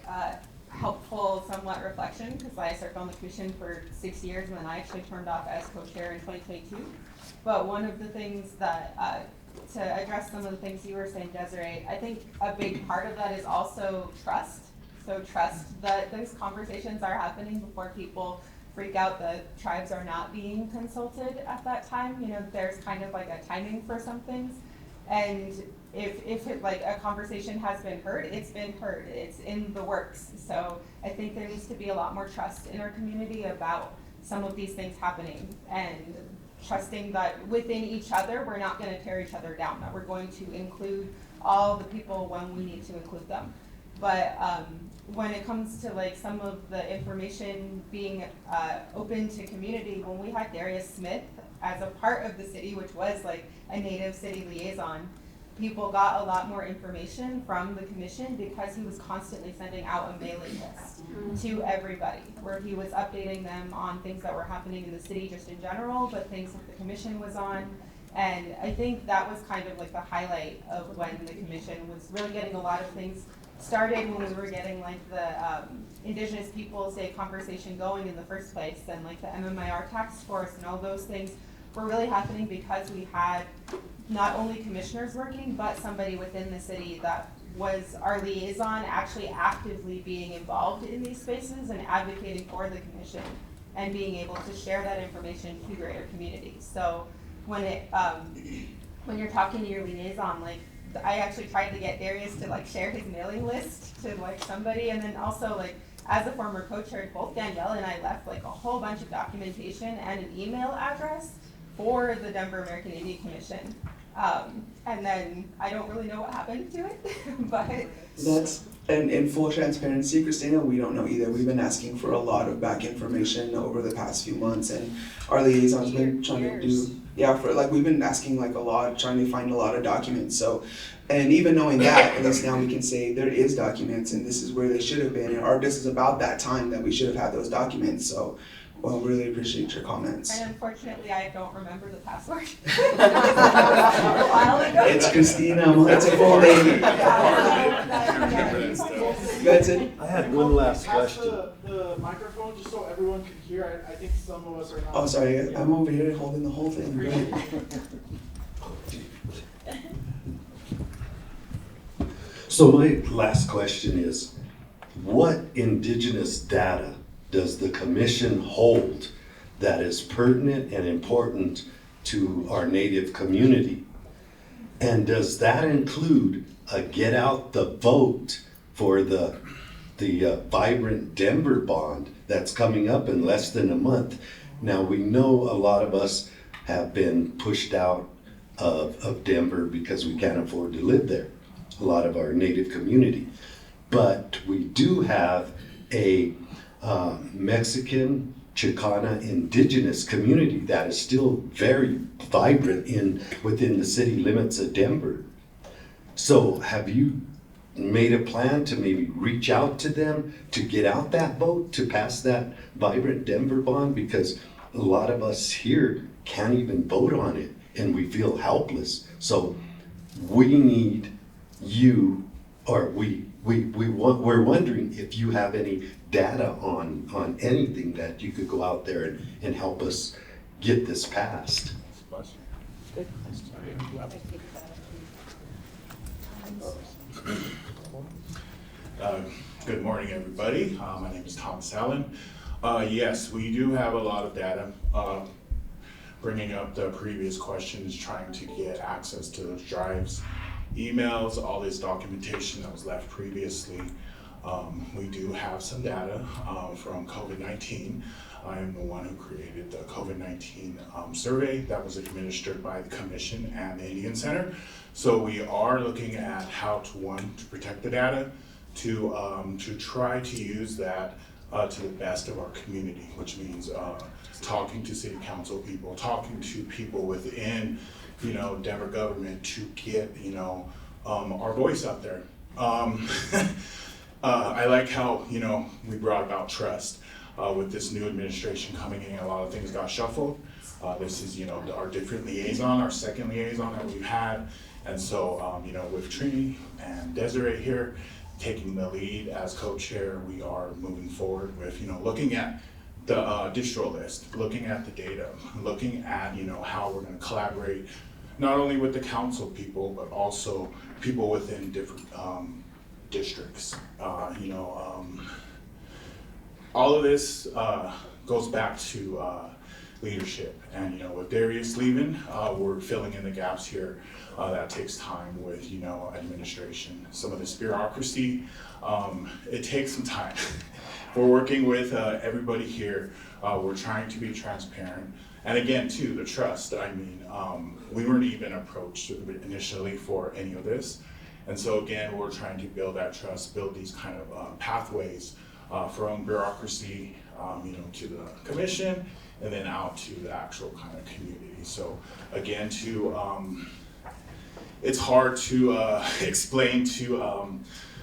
helpful, somewhat reflection, because I served on the commission for 6 years and then I actually turned off as co-chair in 2022. But one of the things that, to address some of the things you were saying, Desiree, I think a big part of that is also trust. So trust that those conversations are happening before people freak out that tribes are not being consulted at that time. You know, there's kind of like a timing for some things. And if it, like, a conversation has been heard, it's been heard, it's in the works. So I think there needs to be a lot more trust in our community about some of these things happening, and trusting that within each other, we're not gonna tear each other down, that we're going to include all the people when we need to include them. But when it comes to like some of the information being open to community, when we had Darius Smith as a part of the city, which was like a Native city liaison, people got a lot more information from the commission because he was constantly sending out a mailing list to everybody, where he was updating them on things that were happening in the city just in general, but things that the commission was on. And I think that was kind of like the highlight of when the commission was really getting a lot of things started, when we were getting like the Indigenous Peoples Day conversation going in the first place, and like the MMIR task force and all those things were really happening because we had not only commissioners working, but somebody within the city that was our liaison, actually actively being involved in these spaces and advocating for the commission and being able to share that information to greater communities. So when you're talking to your liaison, like, I actually tried to get Darius to like share his mailing list to like somebody, and then also like as a former co-chair, both Danielle and I left like a whole bunch of documentation and an email address for the Denver American Indian Commission. And then I don't really know what happened to it, but That's, and in full transparency, Christina, we don't know either. We've been asking for a lot of back information over the past few months, and our liaison's been trying to do, we've been asking like a lot, trying to find a lot of documents. So, and even knowing that, at least now we can say there is documents and this is where they should have been, or this is about that time that we should have had those documents. So, well, really appreciate your comments. And unfortunately, I don't remember the password. It was a while ago. It's Christina, it's a full name. That's it. I had one last question. The microphone, just so everyone can hear. I think some of us are not. Oh, sorry, I'm over here holding the whole thing. So my last question is, what indigenous data does the commission hold that is pertinent and important to our Native community? And does that include a get out the vote for the vibrant Denver bond that's coming up in less than a month? Now, we know a lot of us have been pushed out of Denver because we can't afford to live there, a lot of our Native community. But we do have a Mexican, Chicana, indigenous community that is still very vibrant within the city limits of Denver. So have you made a plan to maybe reach out to them to get out that vote, to pass that vibrant Denver bond? Because a lot of us here can't even vote on it and we feel helpless. So we need you, or we're wondering if you have any data on anything that you could go out there and help us get this passed. Good morning, everybody. My name is Thomas Allen. Yes, we do have a lot of data. Bringing up the previous questions, trying to get access to those drives, emails, all this documentation that was left previously. We do have some data from COVID-19. I am the one who created the COVID-19 survey that was administered by the Commission and the Indian Center. So we are looking at how to protect the data, to try to use that to the best of our community, which means talking to city council people, talking to people within, Denver government to get, our voice out there. I like how, we brought about trust. With this new administration coming in, a lot of things got shuffled. This is, our different liaison, our second liaison that we've had. And so, with Trini and Desiree here taking the lead as co-chair, we are moving forward with, looking at the distro list, looking at the data, looking at, how we're gonna collaborate, not only with the council people, but also people within different districts. All of this goes back to leadership, and with Darius leaving, we're filling in the gaps here. That takes time with administration. Some of this bureaucracy, it takes some time. We're working with everybody here. We're trying to be transparent, and again, too, the trust. I mean, we weren't even approached initially for any of this, and so again, we're trying to build that trust, build these kind of pathways from bureaucracy, to the commission, and then out to the actual kind of community. So again, it's hard to explain to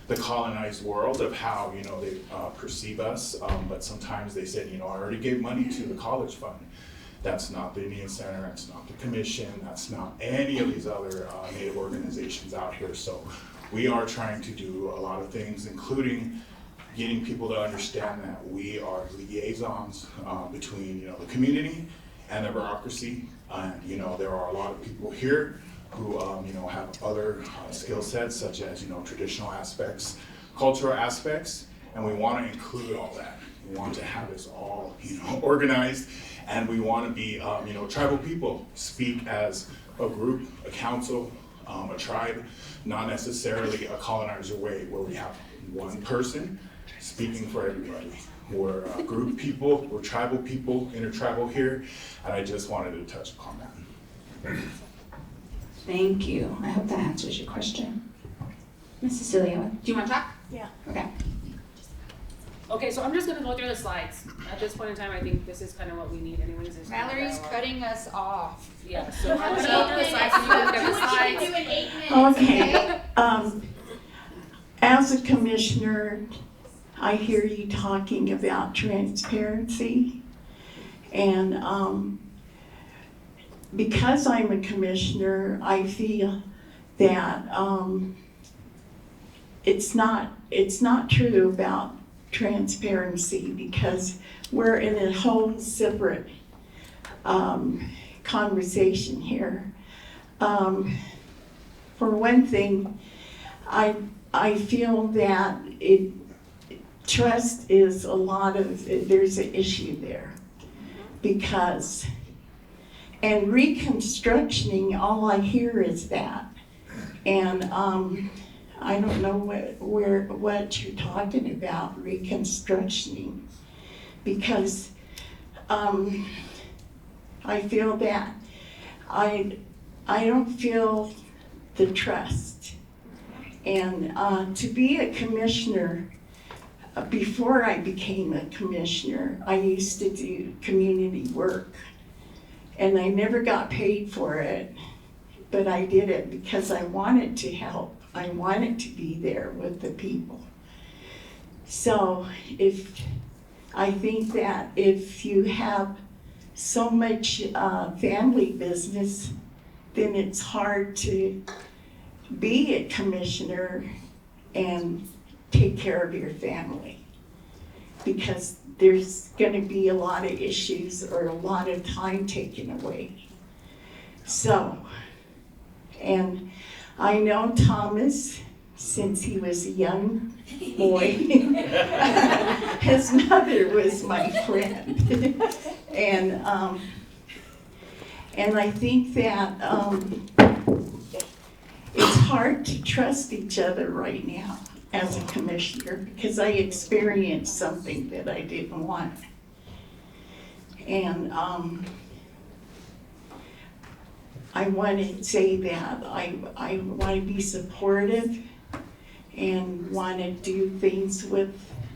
the colonized world of how they perceive us, but sometimes they said, I already gave money to the college fund. That's not the Indian Center, that's not the commission, that's not any of these other Native organizations out here. So we are trying to do a lot of things, including getting people to understand that we are liaisons between the community and the bureaucracy. And there are a lot of people here who have other skill sets, such as traditional aspects, cultural aspects, and we want to include all that. We want to have this all organized, and we want to be tribal people, speak as a group, a council, a tribe, not necessarily a colonizer way where we have one person speaking for everybody. We're a group of people, we're tribal people, intertribal here, and I just wanted to touch upon that. Thank you. I hope that answers your question. Ms. Cecilia, do you want to talk? Yeah. Okay. Okay, so I'm just gonna go through the slides. At this point in time, I think this is kind of what we need anyways. is Mallory's cutting us off. Yeah, so I'm gonna go through the slides, so you can look at the slides. Do in 8 minutes. Okay. As a commissioner, I hear you talking about transparency, and because I'm a commissioner, I feel that it's not true about transparency, because we're in a whole separate conversation here. For one thing, I feel that trust is there's an issue there, because, and reconstructioning, all I hear is that. And I don't know what you're talking about, reconstructioning, because I feel that I don't feel the trust. And to be a commissioner, before I became a commissioner, I used to do community work. And I never got paid for it, but I did it because I wanted to help. I wanted to be there with the people. So I think that if you have so much family business, then it's hard to be a commissioner and take care of your family, because there's going to be a lot of issues or a lot of time taken away. So, and I know Thomas since he was a young boy. His mother was my friend. And I think that it's hard to trust each other right now as a commissioner, because I experienced something that I didn't want. And I want to say that I want to be supportive and want to do things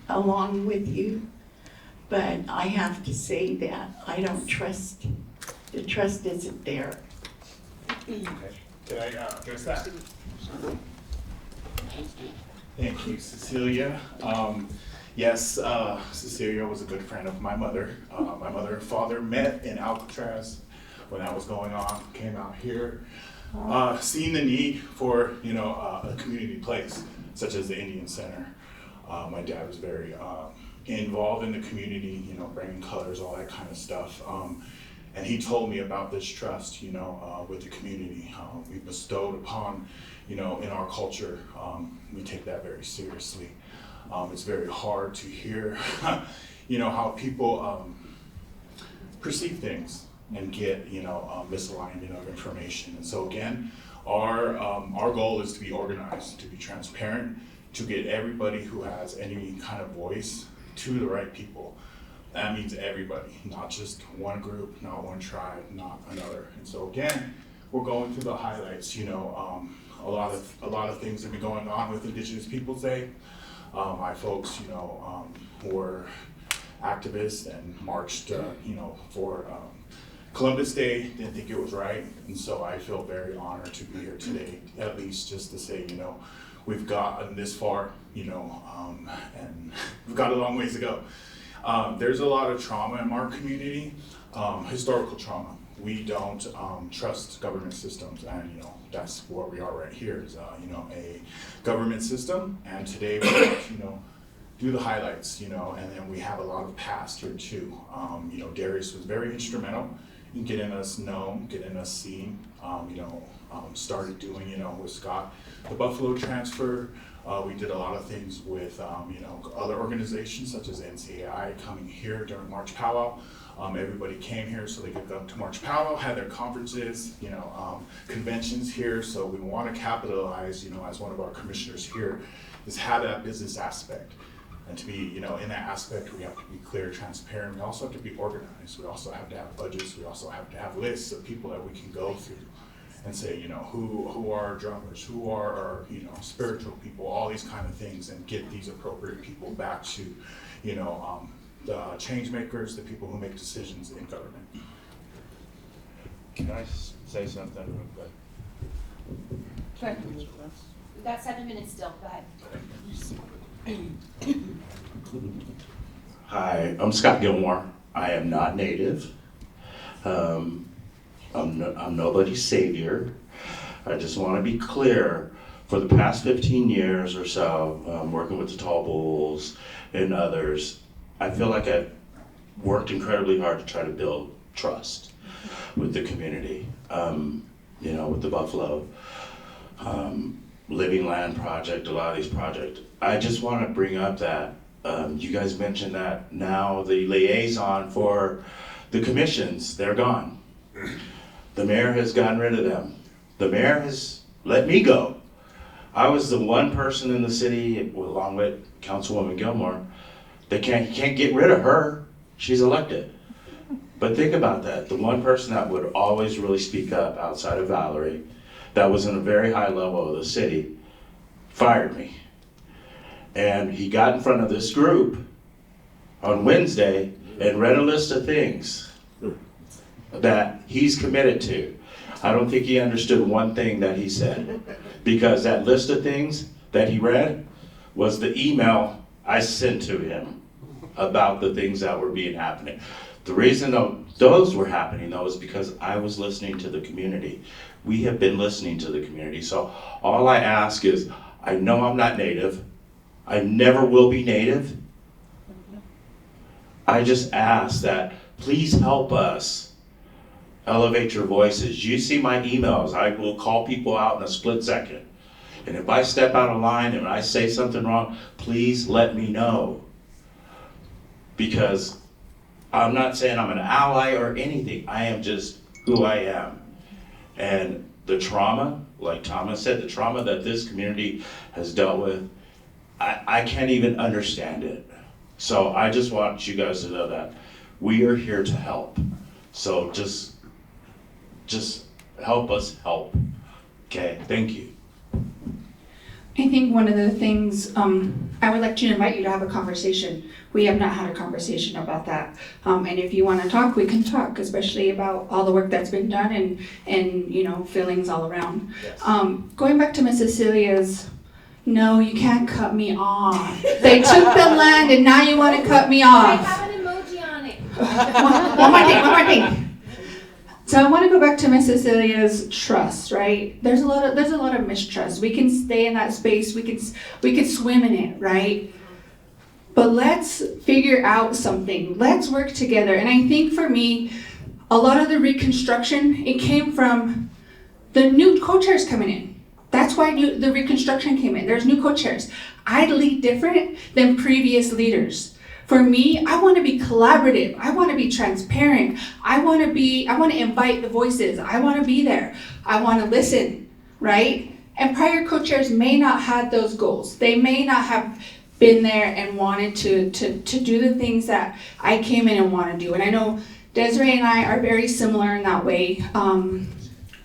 along with you, but I have to say that I don't trust. The trust isn't there. Okay. Can I address that? Thank you, Cecilia. Yes, Cecilia was a good friend of my mother. My mother and father met in Alcatraz when that was going on, came out here, seeing the need for, a community place, such as the Indian Center. My dad was very involved in the community, bringing colors, all that kind of stuff. And he told me about this trust, with the community. We bestowed upon, in our culture, we take that very seriously. It's very hard to hear, how people perceive things and get, misalignment of information. And so again, our goal is to be organized, to be transparent, to get everybody who has any kind of voice to the right people. That means everybody, not just one group, not one tribe, not another. And so again, we're going through the highlights. A lot of things have been going on with Indigenous Peoples Day. My folks, were activists and marched, for Columbus Day. Didn't think it was right, and so I feel very honored to be here today. At least just to say, we've gotten this far, and we've got a long ways to go. There's a lot of trauma in our community, historical trauma. We don't trust government systems, and that's where we are right here. Is a government system, and today we do the highlights, and then we have a lot of past here too. Darius was very instrumental in getting us known, getting us seen. Started doing with Scott the Buffalo transfer. We did a lot of things with other organizations such as NCAI coming here during March Powwow. Everybody came here so they could come to March Powwow, had their conferences, conventions here. So we want to capitalize, as one of our commissioners here, is have that business aspect. And to be, in that aspect, we have to be clear, transparent. We also have to be organized. We also have to have budgets. We also have to have lists of people that we can go through and say, who are our drummers, who are our, spiritual people, all these kind of things, and get these appropriate people back to, the change makers, the people who make decisions in government. Can I say something real quick? Go ahead. We've got 7 minutes still. Go ahead. Hi, I'm Scott Gilmore. I am not Native. I'm nobody's savior. I just want to be clear. For the past 15 years or so, working with the Tall Bulls and others, I feel like I've worked incredibly hard to try to build trust with the community. With the Buffalo Living Land Project, a lot of these projects. I just want to bring up that you guys mentioned that now the liaison for the commissions, they're gone. The mayor has gotten rid of them. The mayor has let me go. I was the one person in the city, along with Councilwoman Gilmore, that can't get rid of her. She's elected. But think about that. The one person that would always really speak up outside of Valerie, that was in a very high level of the city, fired me. And he got in front of this group on Wednesday and read a list of things that he's committed to. I don't think he understood one thing that he said, because that list of things that he read was the email I sent to him about the things that were being happening. The reason those were happening though is because I was listening to the community. We have been listening to the community. So all I ask is, I know I'm not Native. I never will be Native. I just ask that please help us elevate your voices. You see my emails. I will call people out in a split second. And if I step out of line and I say something wrong, please let me know. Because I'm not saying I'm an ally or anything. I am just who I am. And the trauma, like Thomas said, the trauma that this community has dealt with, I can't even understand it. So I just want you guys to know that we are here to help. So just help us help. Okay, thank you. I think one of the things, I would like to invite you to have a conversation. We have not had a conversation about that. And if you want to talk, we can talk, especially about all the work that's been done and you know, feelings all around. Yes. Going back to Miss Cecilia's, no, you can't cut me off. They took the land and now you want to cut me off. I have an emoji on it. One more thing. So I want to go back to Miss Cecilia's trust, right? There's a lot of mistrust. We can stay in that space. We can swim in it, right? But let's figure out something. Let's work together. And I think for me, a lot of the reconstruction, it came from the new co-chairs coming in. That's why the reconstruction came in. There's new co-chairs. I lead different than previous leaders. For me, I want to be collaborative. I want to be transparent. I want to invite the voices. I want to be there. I want to listen, right? And prior co-chairs may not have those goals. They may not have been there and wanted to do the things that I came in and want to do. And I know Desiree and I are very similar in that way.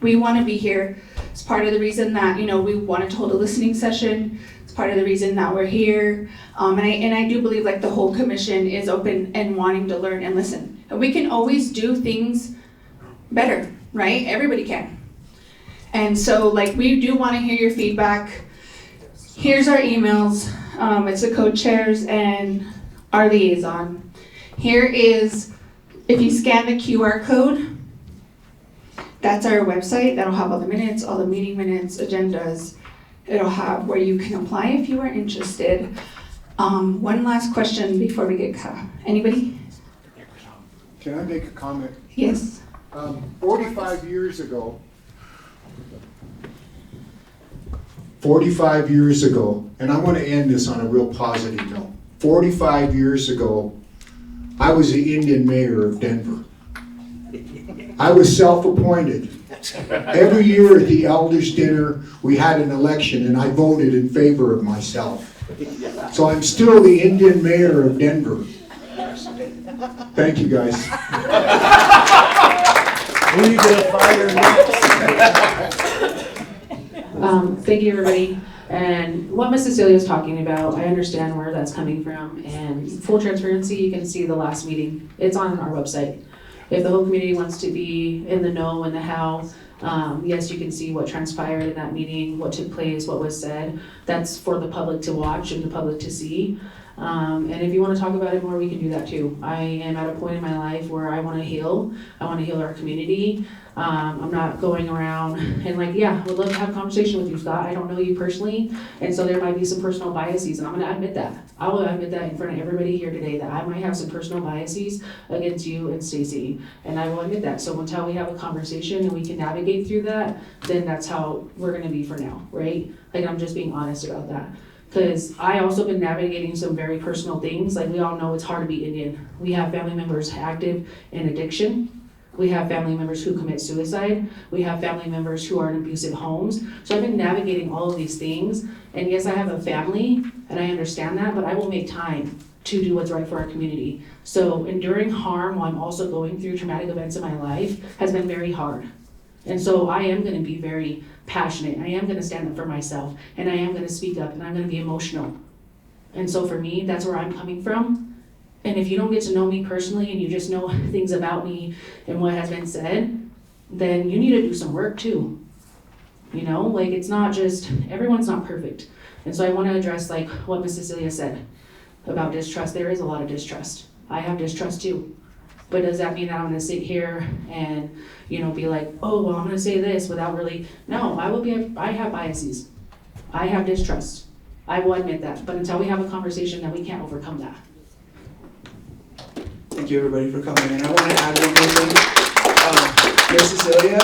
We want to be here. It's part of the reason that, you know, we wanted to hold a listening session. It's part of the reason that we're here. And I do believe like the whole commission is open and wanting to learn and listen. And we can always do things better, right? Everybody can. And so like we do want to hear your feedback. Here's our emails. It's the co-chairs and our liaison. Here is, if you scan the QR code, that's our website. That'll have all the minutes, all the meeting minutes, agendas. It'll have where you can apply if you are interested. One last question before we get cut. Anybody? Can I make a comment? Yes. 45 years ago, 45 years ago, and I want to end this on a real positive note. 45 years ago, I was the Indian mayor of Denver. I was self-appointed. Every year at the elders' dinner, we had an election, and I voted in favor of myself. So I'm still the Indian mayor of Denver. Thank you, guys. Who are you gonna fire next? Thank you, everybody. And what Miss Cecilia is talking about, I understand where that's coming from. And full transparency, you can see the last meeting. It's on our website. If the whole community wants to be in the know and the how, yes, you can see what transpired in that meeting, what took place, what was said. That's for the public to watch and the public to see. And if you want to talk about it more, we can do that too. I am at a point in my life where I want to heal. I want to heal our community. I'm not going around and like, yeah, would love to have a conversation with you, Scott. I don't know you personally, and so there might be some personal biases, and I'm going to admit that. I will admit that in front of everybody here today that I might have some personal biases against you and Stacy, and I will admit that. So until we have a conversation and we can navigate through that, then that's how we're going to be for now, right? Like, I'm just being honest about that. Because I also been navigating some very personal things. Like, we all know it's hard to be Indian. We have family members active in addiction. We have family members who commit suicide. We have family members who are in abusive homes. So I've been navigating all of these things. And yes, I have a family, and I understand that, but I will make time to do what's right for our community. So enduring harm while I'm also going through traumatic events in my life has been very hard. And so I am going to be very passionate. I am going to stand up for myself, and I am going to speak up, and I'm going to be emotional. And so for me, that's where I'm coming from. And if you don't get to know me personally and you just know things about me and what has been said, then you need to do some work too. You know, like it's not just, everyone's not perfect. And so I want to address like what Ms. Cecilia said about distrust. There is a lot of distrust. I have distrust too. But does that mean that I'm gonna sit here and, you know, be like, oh, well, I'm gonna say this without really, no, I have biases. I have distrust. I will admit that. But until we have a conversation, then we can't overcome that. Thank you, everybody, for coming in. I want to add one more thing. Miss Cecilia,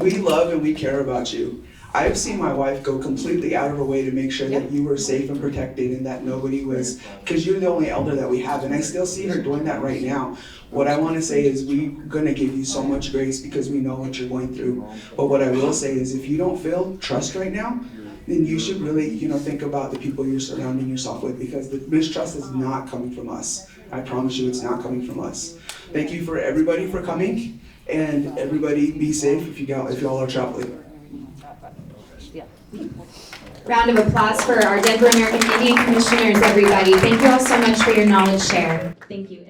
we love and we care about you. I've seen my wife go completely out of her way to make sure that you were safe and protected and that nobody was, because you're the only elder that we have, and I still see her doing that right now. What I want to say is we're going to give you so much grace because we know what you're going through. But what I will say is if you don't feel trust right now, then you should really, you know, think about the people you're surrounding yourself with, because the mistrust is not coming from us. I promise you it's not coming from us. Thank you for everybody for coming, and everybody be safe if y'all are traveling. Round of applause for our Denver American Indian Commissioners, everybody. Thank you all so much for your knowledge share. Thank you.